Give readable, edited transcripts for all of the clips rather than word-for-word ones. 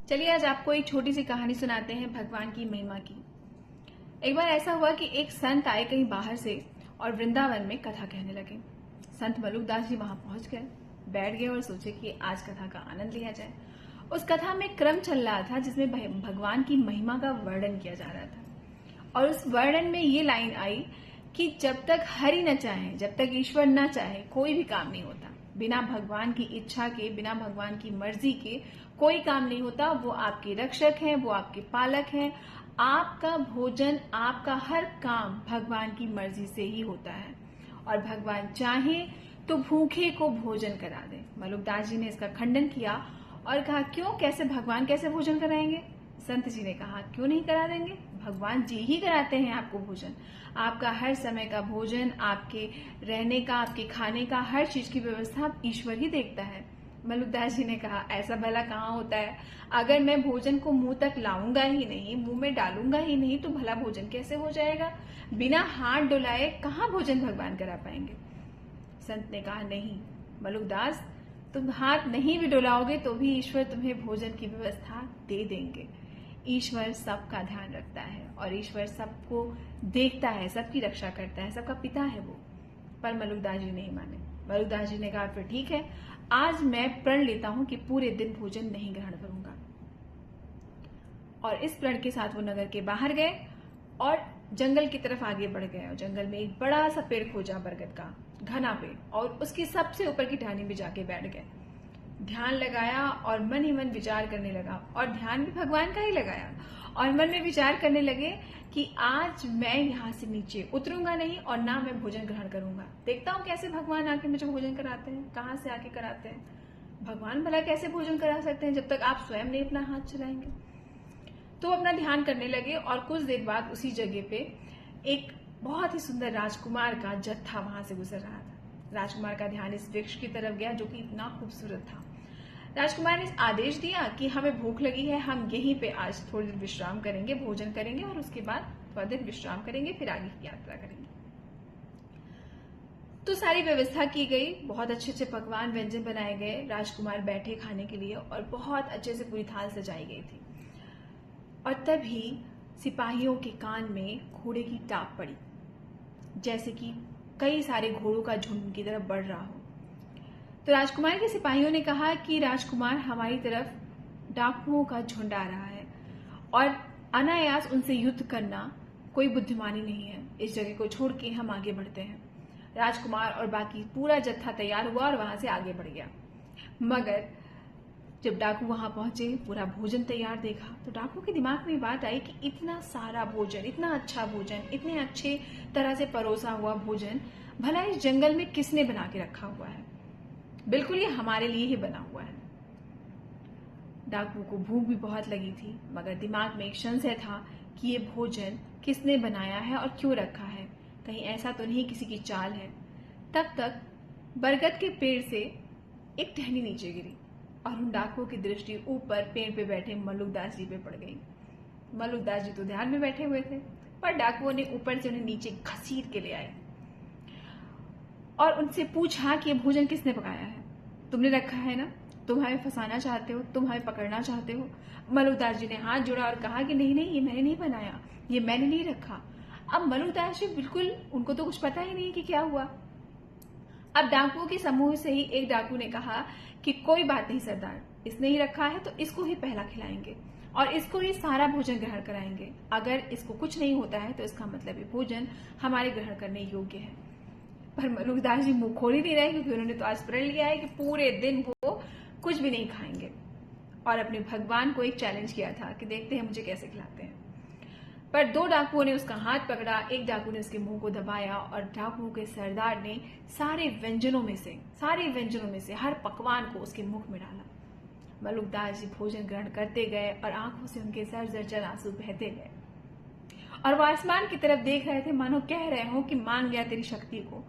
चलिए आज आपको एक छोटी सी कहानी सुनाते हैं भगवान की महिमा की। एक बार ऐसा हुआ कि एक संत आए कहीं बाहर से और वृंदावन में कथा कहने लगे। संत मलुकदास जी वहां पहुंच गए, बैठ गए और सोचे कि आज कथा का आनंद लिया जाए। उस कथा में क्रम चल रहा था जिसमें भगवान की महिमा का वर्णन किया जा रहा था। और उस वर्णन में ये लाइन आई कि जब तक हरि न चाहे, जब तक ईश्वर न चाहे, कोई भी काम नहीं होता। बिना भगवान की इच्छा के, बिना भगवान की मर्जी के कोई काम नहीं होता। वो आपके रक्षक हैं, वो आपके पालक हैं। आपका भोजन, आपका हर काम भगवान की मर्जी से ही होता है। और भगवान चाहे तो भूखे को भोजन करा दे। मलुकदास जी ने इसका खंडन किया और कहा, क्यों, कैसे भगवान कैसे भोजन कराएंगे? संत जी ने कहा, क्यों नहीं करा देंगे, भगवान जी ही कराते हैं आपको भोजन। आपका हर समय का भोजन, आपके रहने का, आपके खाने का, हर चीज की व्यवस्था ईश्वर ही देखता है। मलुकदास जी ने कहा, ऐसा भला कहाँ होता है? अगर मैं भोजन को मुंह तक लाऊंगा ही नहीं, मुंह में डालूंगा ही नहीं, तो भला भोजन कैसे हो जाएगा? बिना हाथ डुलाए कहाँ भोजन भगवान करा पाएंगे? संत ने कहा, नहीं मलुकदास, तुम हाथ नहीं भी डुलाओगे तो भी ईश्वर तुम्हें भोजन की व्यवस्था दे देंगे। ईश्वर सबका ध्यान रखता है और ईश्वर सबको देखता है, सबकी रक्षा करता है, सबका पिता है वो। पर मलुकदास जी नहीं माने। मलुकदास जी ने कहा, फिर ठीक है, आज मैं प्रण लेता हूं कि पूरे दिन भोजन नहीं ग्रहण करूंगा। और इस प्रण के साथ वो नगर के बाहर गए और जंगल की तरफ आगे बढ़ गए। और जंगल में एक बड़ा सा पेड़ खोजा, बरगद का घना पेड़, और उसकी सबसे ऊपर की टहनी में जाके बैठ गए। ध्यान लगाया और मन ही मन विचार करने लगा, और ध्यान भी भगवान का ही लगाया। और मन में विचार करने लगे कि आज मैं यहाँ से नीचे उतरूंगा नहीं और ना मैं भोजन ग्रहण करूंगा। देखता हूँ कैसे भगवान आके मुझे भोजन कराते हैं, कहाँ से आके कराते हैं। भगवान भला कैसे भोजन करा सकते हैं जब तक आप स्वयं नहीं अपना हाथ चलाएंगे? तो अपना ध्यान करने लगे और कुछ देर बाद उसी जगह पे एक बहुत ही सुंदर राजकुमार का जत्था वहां से गुजर रहा था। राजकुमार का ध्यान इस वृक्ष की तरफ गया जो कि इतना खूबसूरत था। राजकुमार ने आदेश दिया कि हमें भूख लगी है, हम यहीं पे आज थोड़ी देर विश्राम करेंगे, भोजन करेंगे और उसके बाद थोड़ा देर विश्राम करेंगे, फिर आगे की यात्रा करेंगे। तो सारी व्यवस्था की गई, बहुत अच्छे अच्छे पकवान व्यंजन बनाए गए। राजकुमार बैठे खाने के लिए और बहुत अच्छे से पूरी थाल सजाई गई थी। और तभी सिपाहियों के कान में घोड़े की टाप पड़ी, जैसे कि कई सारे घोड़ों का झुंड उनकी तरफ बढ़ रहा हो। तो राजकुमार के सिपाहियों ने कहा कि राजकुमार, हमारी तरफ डाकुओं का झुंड आ रहा है और अनायास उनसे युद्ध करना कोई बुद्धिमानी नहीं है। इस जगह को छोड़ के हम आगे बढ़ते हैं। राजकुमार और बाकी पूरा जत्था तैयार हुआ और वहां से आगे बढ़ गया। मगर जब डाकू वहां पहुंचे, पूरा भोजन तैयार देखा, तो डाकू के दिमाग में बात आई कि इतना सारा भोजन, इतना अच्छा भोजन, इतने अच्छे तरह से परोसा हुआ भोजन भला इस जंगल में किसने बना के रखा हुआ है? बिल्कुल ये हमारे लिए ही बना हुआ है। डाकू को भूख भी बहुत लगी थी, मगर दिमाग में एक संशय था कि ये भोजन किसने बनाया है और क्यों रखा है, कहीं ऐसा तो नहीं किसी की चाल है। तब तक बरगद के पेड़ से एक टहनी नीचे गिरी और उन डाकुओं की दृष्टि ऊपर पेड़ पे बैठे मलुकदास जी पे पड़ गई। मलुकदास जी तो ध्यान में बैठे हुए थे, पर डाकुओं ने ऊपर से उन्हें नीचे घसीट के ले आए और उनसे पूछा कि ये भोजन किसने पकाया है? तुमने रखा है ना? तुम हमें फंसाना चाहते हो, तुम हमें पकड़ना चाहते हो? मलुकदास जी ने हाथ जोड़ा और कहा कि नहीं नहीं, ये मैंने नहीं बनाया, ये मैंने नहीं रखा। अब मलुकदास जी बिल्कुल, उनको तो कुछ पता ही नहीं कि क्या हुआ। अब डाकुओं के समूह से ही एक डाकू ने कहा कि कोई बात नहीं सरदार, इसने ही रखा है तो इसको ही पहला खिलाएंगे और इसको ही सारा भोजन ग्रहण कराएंगे। अगर इसको कुछ नहीं होता है तो इसका मतलब ये भोजन हमारे ग्रहण करने योग्य है। पर मलुकदास जी मुंह खोल ही नहीं रहे, क्योंकि उन्होंने तो आज प्रण लिया है कि पूरे दिन वो कुछ भी नहीं खाएंगे और अपने भगवान को एक चैलेंज किया था कि देखते हैं मुझे कैसे खिलाते हैं। पर दो डाकुओं ने उसका हाथ पकड़ा, एक डाकू ने उसके मुंह को दबाया और डाकुओं के सरदार ने सारे व्यंजनों में से हर पकवान को उसके मुख में डाला। मलुकदास जी भोजन ग्रहण करते गए और आंखों से उनके जर्जर आंसू बहते गए और वो आसमान की तरफ देख रहे थे, मानो कह रहे हो कि मान गया तेरी शक्ति को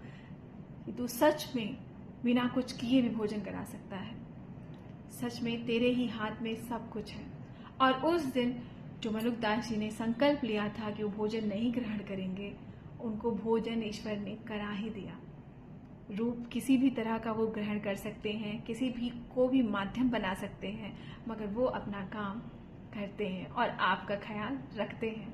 कि तू सच में बिना कुछ किए भी भोजन करा सकता है। सच में तेरे ही हाथ में सब कुछ है। और उस दिन जो मलुकदास जी ने संकल्प लिया था कि वो भोजन नहीं ग्रहण करेंगे, उनको भोजन ईश्वर ने करा ही दिया। रूप किसी भी तरह का वो ग्रहण कर सकते हैं, किसी भी को भी माध्यम बना सकते हैं, मगर वो अपना काम करते हैं और आपका ख्याल रखते हैं।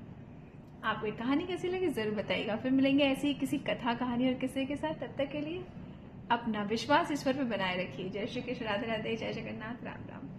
आपको ये कहानी कैसी लगी ज़रूर बताइएगा। फिर मिलेंगे ऐसी किसी कथा, कहानी और किस्से के साथ। तब तक के लिए अपना विश्वास ईश्वर पे बनाए रखिए। जय श्री कृष्ण, राधे राधे, जय जगन्नाथ, राम राम।